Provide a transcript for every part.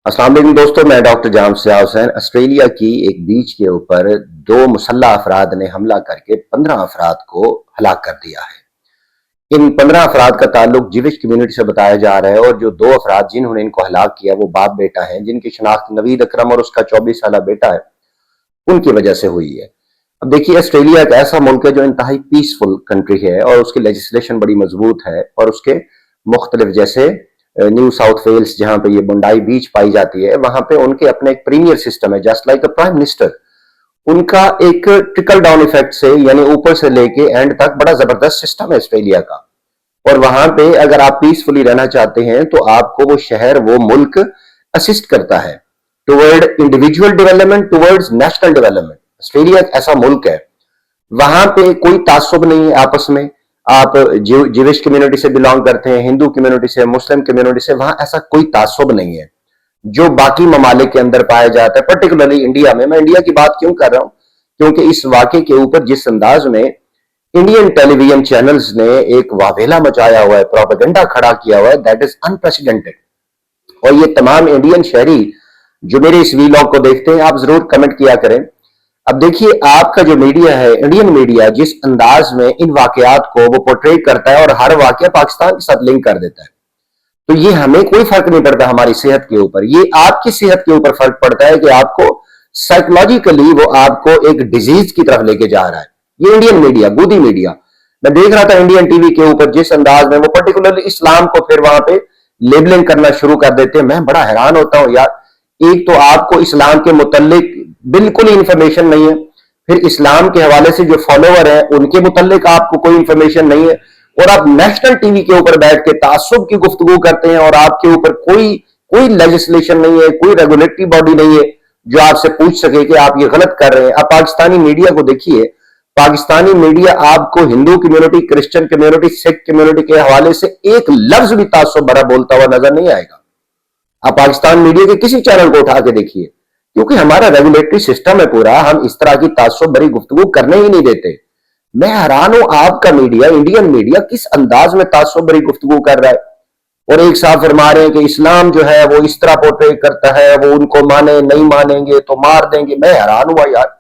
अस्सलाम वालेकुम दोस्तों, मैं डॉक्टर जाम सियाह हुसैन। ऑस्ट्रेलिया की एक बीच के ऊपर दो मुसल्लह अफराद ने हमला करके 15 अफराद को हलाक कर दिया है। इन 15 अफराद का ताल्लुक जिविश कम्युनिटी से बताया जा रहा है और जो दो अफराद जिन्होंने इनको हलाक किया वो बाप बेटा हैं, जिनकी शनाख्त नवीद अकरम और उसका 24 साल बेटा है, उनकी वजह से हुई है। अब देखिए, ऑस्ट्रेलिया एक ऐसा मुल्क है जो इंतहाई पीसफुल कंट्री है और उसकी लेजिस्लेशन बड़ी मजबूत है और उसके मुख्तलिफ जैसे न्यू साउथ वेल्स जहां पे ये बुंडाई बीच पाई जाती है, वहां पे उनके अपने एक प्रीमियर सिस्टम है, just like a prime minister. उनका एक ट्रिकल डाउन इफेक्ट से यानी ऊपर से लेके एंड तक बड़ा जबरदस्त सिस्टम है ऑस्ट्रेलिया का। और वहां पे अगर आप पीसफुली रहना चाहते हैं तो आपको वो शहर, वो मुल्क असिस्ट करता है toward individual development, towards national development. Australia एक ऐसा मुल्क है, वहां पे कोई तासुब नहीं है आपस में। आप जिविश कम्युनिटी से बिलोंग करते हैं, हिंदू कम्युनिटी से, मुस्लिम कम्युनिटी से, वहां ऐसा कोई तासुब नहीं है जो बाकी ममालिक के अंदर पाया जाता है, पर्टिकुलरली इंडिया में। मैं इंडिया की बात क्यों कर रहा हूं? क्योंकि इस वाकये के ऊपर जिस अंदाज में इंडियन टेलीविजन चैनल्स ने एक वावेला मचाया हुआ है, प्रोपेगेंडा खड़ा किया हुआ है, दैट इज अनप्रेसिडेंटेड। और ये तमाम इंडियन शहरी जो मेरे इस वीलॉग को देखते हैं, आप जरूर कमेंट किया करें। अब देखिए, आपका जो मीडिया है, इंडियन मीडिया, जिस अंदाज में इन वाकयात को वो पोर्ट्रे करता है और हर वाकया पाकिस्तान के साथ लिंक कर देता है, तो ये हमें कोई फर्क नहीं पड़ता हमारी सेहत के ऊपर। ये आपकी सेहत के ऊपर फर्क पड़ता है कि आपको साइकोलॉजिकली वो आपको एक डिजीज की तरफ लेके जा रहा है। ये इंडियन मीडिया, गोदी मीडिया। मैं देख रहा था इंडियन टीवी के ऊपर जिस अंदाज में वो पर्टिकुलरली इस्लाम को फिर वहां पे लेबलिंग करना शुरू कर देते हैं, मैं बड़ा हैरान होता हूं यार। एक तो आपको इस्लाम के मुतल्लिक बिल्कुल ही इंफॉर्मेशन नहीं है, फिर इस्लाम के हवाले से जो फॉलोवर है उनके मुतल्लिक आपको कोई इंफॉर्मेशन नहीं है, और आप नेशनल टीवी के ऊपर बैठ के तासुब की गुफ्तगू करते हैं और आपके ऊपर कोई कोई लेजिस्लेशन नहीं है, कोई रेगुलेटरी बॉडी नहीं है जो आपसे पूछ सके कि आप ये गलत कर रहे हैं। आप पाकिस्तानी मीडिया को देखिए, पाकिस्तानी मीडिया आपको Hindu community, Christian community, Sikh community के हवाले से एक लफ्ज भी तासुब भरा बोलता हुआ नजर नहीं आएगा। आप पाकिस्तान मीडिया के किसी चैनल को उठा के देखिए, क्योंकि हमारा रेगुलेटरी सिस्टम है पूरा, हम इस तरह की तासुब भरी गुफ्तगू करने ही नहीं देते। मैं हैरान हूं, आपका मीडिया, इंडियन मीडिया किस अंदाज में तासुब भरी गुफ्तगू कर रहा है। और एक साहब फरमा रहे हैं कि इस्लाम जो है वो इस तरह पोर्ट्रे करता है, वो उनको माने, नहीं मानेंगे तो मार देंगे। मैं हैरान हुआ यार,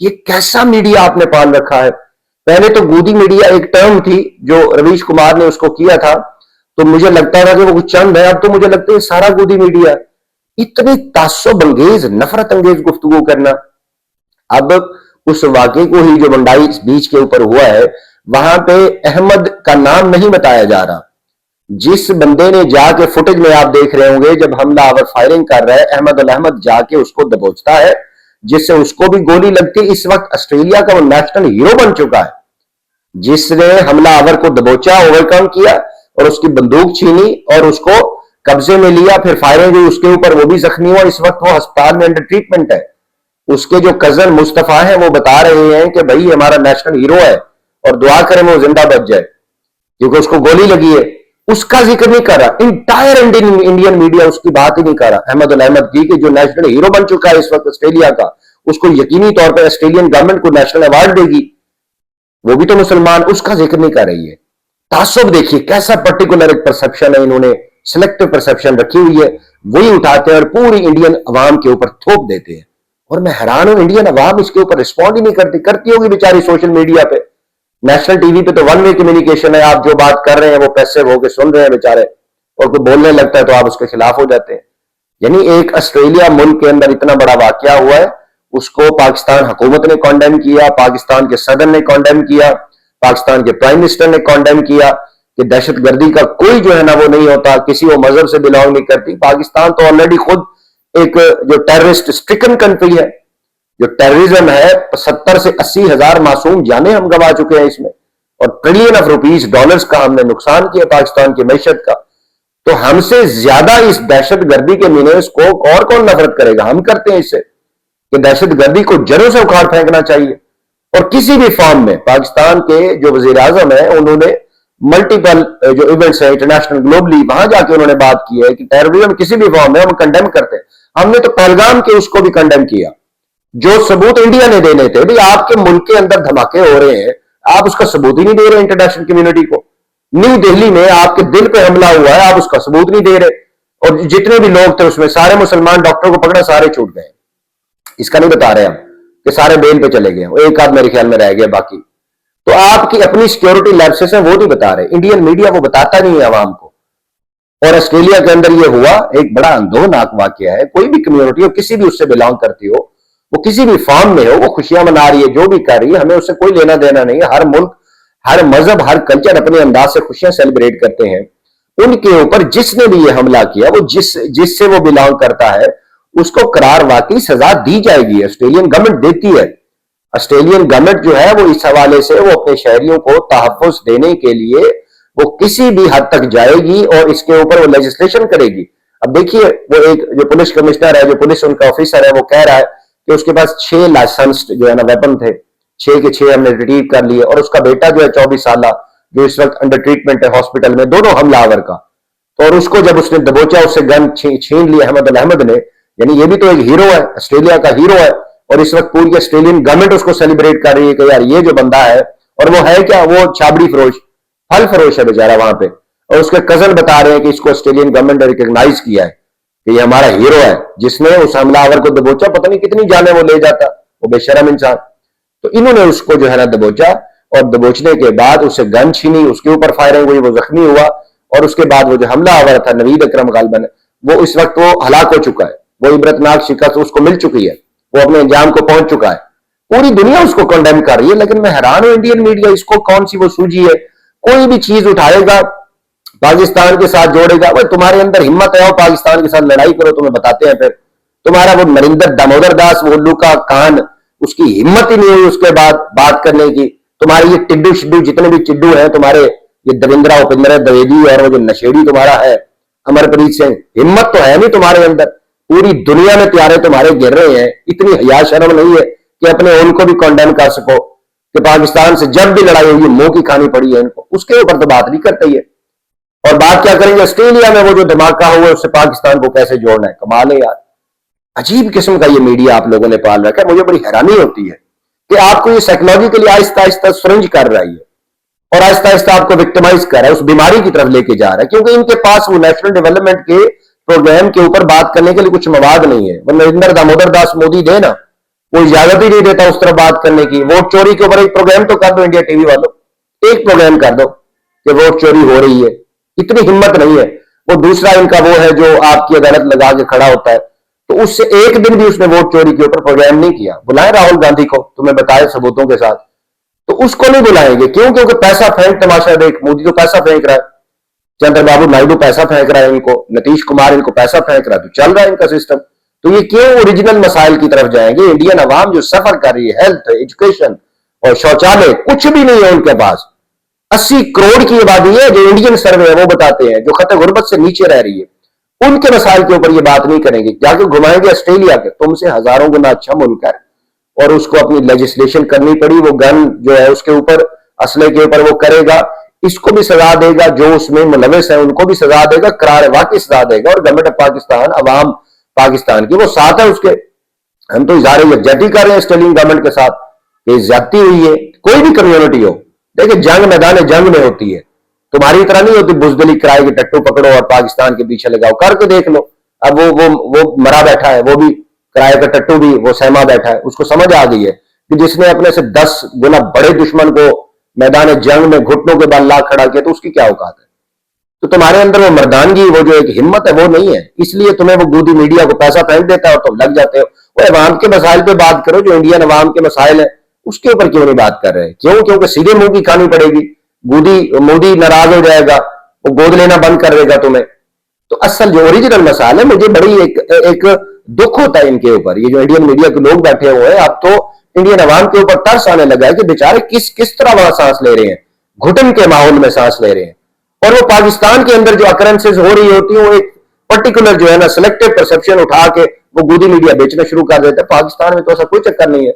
ये कैसा मीडिया आपने पाल रखा है। पहले तो गोदी मीडिया एक टर्म थी जो रवीश कुमार ने उसको किया था, तो मुझे लगता था कि वो कुछ चंद है, अब तो मुझे लगता है सारा गोदी मीडिया। इतनी तासुब अंगेज, नफरत अंगेज गुफ्तगू करना। अब उस वाकये को ही जो मंडाई बीच के ऊपर हुआ है, वहां पे अहमद का नाम नहीं बताया जा रहा। जिस बंदे ने जाके, फुटेज में आप देख रहे होंगे, जब हमलावर फायरिंग कर रहा है, अहमद जाके उसको दबोचता है, जिससे उसको भी गोली लगती है। इस वक्त ऑस्ट्रेलिया का वो नेशनल हीरो बन चुका है, जिसने हमलावर को दबोचा, ओवरकम किया और उसकी बंदूक छीनी और उसको कब्जे में लिया, फिर फायरिंग हुई उसके ऊपर, वो भी जख्मी हुआ। इस वक्त वो अस्पताल में अंडर ट्रीटमेंट है। उसके जो कजन मुस्तफा है वो बता रहे हैं कि भाई हमारा नेशनल हीरो है और दुआ करें वो जिंदा बच जाए, क्योंकि उसको गोली लगी है। उसका जिक्र नहीं कर रहा इंटायर इंडियन मीडिया, उसकी बात ही नहीं कर रहा अहमद की, कि जो नेशनल हीरो बन चुका है इस वक्त ऑस्ट्रेलिया का, उसको यकीनी तौर पर ऑस्ट्रेलियन गवर्नमेंट को नेशनल अवार्ड देगी, वो भी तो मुसलमान, उसका जिक्र नहीं कर रही है। तासुब देखिए कैसा पर्टिकुलर एक परसेप्शन है, इन्होंने सिलेक्टिव परसेप्शन रखी हुई है, वही उठाते हैं और पूरी इंडियन अवाम के ऊपर थोप देते हैं। और मैं हैरान हूं, इंडियन अवाम इसके ऊपर रिस्पॉन्ड ही नहीं करती होगी बेचारी सोशल मीडिया पे। नेशनल टीवी पे तो वन वे कम्युनिकेशन है, आप जो बात कर रहे हैं वो पैसिव होकर सुन रहे हैं बेचारे, और कोई बोलने लगता है तो आप उसके खिलाफ हो जाते हैं। यानी एक ऑस्ट्रेलिया मुल्क के अंदर इतना बड़ा वाकया हुआ है, उसको पाकिस्तान हुकूमत ने कॉन्डेम किया, पाकिस्तान के सदर ने कॉन्डेम किया, पाकिस्तान के प्राइम मिनिस्टर ने कॉन्डेम किया कि दहशतगर्दी का कोई जो है ना वो नहीं होता, किसी वो मजहब से बिलोंग नहीं करती। पाकिस्तान तो ऑलरेडी खुद एक जो टेररिस्ट स्ट्रिकन कंट्री है, जो टेररिज्म है, 70 से 80 हजार मासूम जाने हम गंवा चुके हैं इसमें, और ट्रिलियन ऑफ रुपीज, डॉलर्स का हमने नुकसान किया पाकिस्तान की मैशत का। तो हमसे ज्यादा इस दहशतगर्दी के मीनेस को और कौन नफरत करेगा? हम करते हैं इससे, कि दहशतगर्दी को जड़ों से उखाड़ फेंकना चाहिए। और किसी भी फॉर्म में पाकिस्तान के जो वजीर आजम है, उन्होंने मल्टीपल जो इवेंट्स है इंटरनेशनल ग्लोबली, वहां जाके उन्होंने बात की है कि टेररिज्म किसी भी फॉर्म में हम कंडेम करते हैं। हमने तो पहलगाम के उसको भी कंडेम किया, जो सबूत इंडिया ने देने थे। भाई आपके मुल्क के अंदर धमाके हो रहे हैं, आप उसका सबूत ही नहीं दे रहे इंटरनेशनल कम्युनिटी को। न्यू दिल्ली में आपके दिल पे हमला हुआ है, आप उसका सबूत नहीं दे रहे। और जितने भी लोग थे उसमें सारे मुसलमान डॉक्टर को पकड़ा, सारे छूट गए। इसका नहीं बता रहे हम कि सारे बेल पे चले गए, एक आध मेरे ख्याल में रह गया बाकी। तो आपकी अपनी सिक्योरिटी लैप्सेस है, वो नहीं बता रहे, इंडियन मीडिया वो बताता नहीं है आवाम को। और ऑस्ट्रेलिया के अंदर ये हुआ एक बड़ा अंदोनाक वाकया है। कोई भी कम्युनिटी हो, किसी भी उससे बिलोंग करती हो, वो किसी भी फॉर्म में हो, वो खुशियां मना रही है, जो भी कर रही है, हमें उससे कोई लेना देना नहीं है। हर मुल्क, हर मजहब, हर कल्चर अपने अंदाज से खुशियां सेलिब्रेट करते हैं। उनके ऊपर जिसने भी ये हमला किया, वो जिससे वो बिलोंग करता है, उसको करार वाकई सजा दी जाएगी। ऑस्ट्रेलियन गवर्नमेंट देती है। ऑस्ट्रेलियन गवर्नमेंट जो है वो इस हवाले से वो अपने शहरियों को तहफ़्फ़ुज़ देने के लिए वो किसी भी हद तक जाएगी और इसके ऊपर वो लेजिस्लेशन करेगी। अब देखिए, वो एक जो पुलिस कमिश्नर है, जो पुलिस उनका ऑफिसर है, वो कह रहा है कि उसके पास 6 लाइसेंस जो है ना वेपन थे, 6 के 6 हमने रिट्रीव कर लिए। और उसका बेटा जो है 24 साल, जो इस वक्त अंडर ट्रीटमेंट है हॉस्पिटल में, दोनों हमलावर का। तो और उसको जब उसने दबोचा, उससे गन छीन ली अहमद अल अहमद ने। यानी ये भी तो एक हीरो है, ऑस्ट्रेलिया का हीरो है। और इस वक्त पूरी ऑस्ट्रेलियन गवर्नमेंट उसको सेलिब्रेट कर रही है कि यार ये जो बंदा है, और वो है क्या, वो छाबड़ी फरोश, फल फरोश है बेचारा वहां पे। और उसके कजन बता रहे हैं कि इसको ऑस्ट्रेलियन गवर्नमेंट ने रिकॉग्नाइज किया है कि ये हमारा हीरो है, जिसने उस हमलावर को दबोचा। पता नहीं कितनी जाने वो ले जाता, वो बेशरम इंसान। तो इन्होंने उसको जो है ना दबोचा, और दबोचने के बाद उससे गन छीनी, उसके ऊपर फायरिंग हुई, वो जख्मी हुआ। और उसके बाद वो जो हमलावर था नवीद अकरम गालिबन, वो इस वक्त वो हलाक हो चुका है। वो इबरतनाक शिकस्त उसको मिल चुकी है, वो अपने अंजाम को पहुंच चुका है। पूरी दुनिया उसको कंडेम कर रही है। लेकिन मैं हैरान हूं, इंडियन मीडिया इसको कौन सी वो सूझी है, कोई भी चीज उठाएगा पाकिस्तान के साथ जोड़ेगा। वो तुम्हारे अंदर हिम्मत है, पाकिस्तान के साथ लड़ाई करो, तुम्हें बताते हैं। फिर तुम्हारा वो नरिंदर दामोदर दास, वो उल्लू का कान, उसकी हिम्मत ही नहीं हुई उसके बाद बात करने की। तुम्हारे ये टिड्डू शिड्डू, जितने भी चिड्डू हैं तुम्हारे, ये दविंद्रा उपिंद्र द्विवेदी और वो जो नशेड़ी तुम्हारा है अमरप्रीत सिंह, हिम्मत तो है नहीं तुम्हारे अंदर। पूरी दुनिया में प्यारे तुम्हारे गिर रहे हैं, इतनी हया शर्म नहीं है कि अपने उनको भी कंडेम कर सको कि पाकिस्तान से जब भी लड़ाई हुई मुंह की खानी पड़ी है इनको। उसके ऊपर तो बात नहीं करते ये। और बात क्या करेंगे ऑस्ट्रेलिया में वो जो धमाका हुआ उससे पाकिस्तान को कैसे जोड़ना है। कमाल है यार, अजीब किस्म का ये मीडिया आप लोगों ने पाल रखा है। मुझे बड़ी हैरानी होती है कि आपको ये साइकोलॉजिकली आहिस्ता आहिस्ता सुरंज कर रही है और आहिस्ता आहिस्ता आपको विक्टिमाइज कर रहा है, उस बीमारी की तरफ लेके जा रहा है। क्योंकि इनके पास वो नेशनल डेवलपमेंट के प्रोग्राम के ऊपर बात करने के लिए कुछ मवाद नहीं है। वो नरेंद्र दामोदर दास मोदी दे ना, वो इजाजत ही नहीं देता उस तरफ बात करने की। वोट चोरी के ऊपर एक प्रोग्राम तो कर दो इंडिया टीवी वालों, एक प्रोग्राम कर दो कि वोट चोरी हो रही है। इतनी हिम्मत नहीं है। वो दूसरा इनका वो है जो आपकी अदालत लगा के खड़ा होता है, तो उससे एक दिन भी उसने वोट चोरी के ऊपर प्रोग्राम नहीं किया। बुलाए राहुल गांधी को, तुम्हें बताए सबूतों के साथ, तो उसको नहीं बुलाएंगे। क्यों? क्योंकि पैसा फेंक, तमाशा देख, मोदी तो पैसा फेंक रहा है, चंद्रबाबू नायडू पैसा फेंक रहा है इनको, नीतीश कुमार इनको पैसा फेंक रहा है, तो चल रहा है इनका सिस्टम। तो ये क्यों ओरिजिनल मसाइल की तरफ जाएंगे? इंडियन अवाम जो सफर कर रही है, हेल्थ, एजुकेशन और शौचालय, कुछ भी नहीं है उनके पास। 80 करोड़ की आबादी है, जो इंडियन सर्वे है वो बताते हैं, जो खतरे गुर्बत से नीचे रह रही है। उनके मसाइल के ऊपर ये बात नहीं करेंगे, जाके घुमाएंगे ऑस्ट्रेलिया के, तुमसे हजारों गुना अच्छा मुल्क है। और उसको अपनी लेजिस्लेशन करनी पड़ी, वो गन जो है उसके ऊपर, असले के ऊपर वो करेगा, इसको भी सजा देगा, जो उसमें मुलविस है उनको भी सजा देगा, करार वाकई सजा देगा। और गवर्नमेंट ऑफ पाकिस्तान, अवाम पाकिस्तान की वो साथ है उसके। हम तो इज़हार यकजहती कर रहे हैं ऑस्ट्रेलियन गवर्नमेंट के साथ कि ज्यादती हुई है। कोई भी कम्युनिटी हो, देखिए जंग मैदान जंग में होती है, तुम्हारी तरह नहीं होती बुजदिली किराए के टट्टू पकड़ो और पाकिस्तान के पीछे लगाओ। करके देख लो, अब वो मरा बैठा है, वो भी किराए का टट्टू भी वो सहमा बैठा है। उसको समझ आ गई है कि जिसने अपने से 10 गुना बड़े दुश्मन को मैदान जंग में घुटनों के बल ला खड़ा किया, तो उसकी क्या औकात है? तो तुम्हारे अंदर वो मर्दानगी, वो जो एक हिम्मत है, वो नहीं है। इसलिए तुम्हें वो गोदी मीडिया को पैसा फेंक देता है और तुम लग जाते हो। वो अवाम के मसाइल पे बात करो, जो इंडियन अवाम के मसाइल है उसके ऊपर क्यों नहीं बात कर रहे? क्यों? क्योंकि सीधे मुंह की खानी पड़ेगी। मोदी नाराज हो जाएगा, वो गोद लेना बंद कर देगा तुम्हें। तो असल जो ओरिजिनल मसाला है, मुझे बड़ी एक दुख होता है इनके ऊपर। ये जो इंडियन मीडिया के लोग बैठे हुए हैं, अब तो इंडियन अवाम के ऊपर तरस आने लगा है कि बेचारे किस किस तरह वहां सांस ले रहे हैं, घुटन के माहौल में सांस ले रहे हैं। और वो पाकिस्तान के अंदर जो अकरेंसेस हो रही होती है, वो एक पर्टिकुलर जो है ना सिलेक्टिव परसेप्शन उठा के वो गोदी मीडिया बेचना शुरू कर देता है। पाकिस्तान में तो ऐसा कोई चक्कर नहीं है।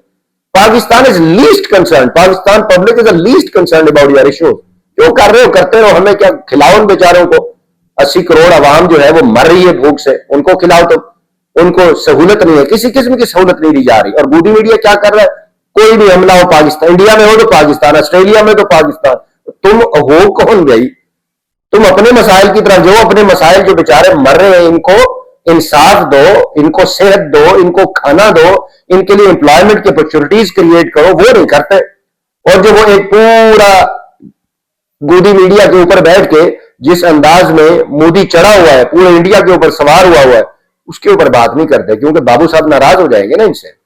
Pakistan is least concern, Pakistan public is least concern about your issue. जो कर रहे हो करते रहो, हमें क्या, खिलाओ उन बेचारों को। 80 करोड़ आवाम जो है वो मर रही है भूख से, उनको खिलाओ। तो उनको सहूलत नहीं है, किसी किस्म की सहूलत नहीं दी जा रही। और गोदी मीडिया क्या कर रहा है? कोई भी हमला हो पाकिस्तान, इंडिया में हो तो पाकिस्तान, ऑस्ट्रेलिया में तो पाकिस्तान। तुम हो कौन गई? तुम अपने मसाइल की तरफ जाओ, अपने मसाइल जो बेचारे मर रहे हैं इनको इंसाफ दो, इनको सेहत दो, इनको खाना दो, इनके लिए एम्प्लॉयमेंट की अपॉर्चुनिटीज क्रिएट करो, वो नहीं करते। और जो वो एक पूरा गोदी मीडिया के ऊपर बैठ के जिस अंदाज में मोदी चढ़ा हुआ है, पूरे इंडिया के ऊपर सवार हुआ है, उसके ऊपर बात नहीं करते, क्योंकि बाबू साहब नाराज हो जाएंगे ना इनसे।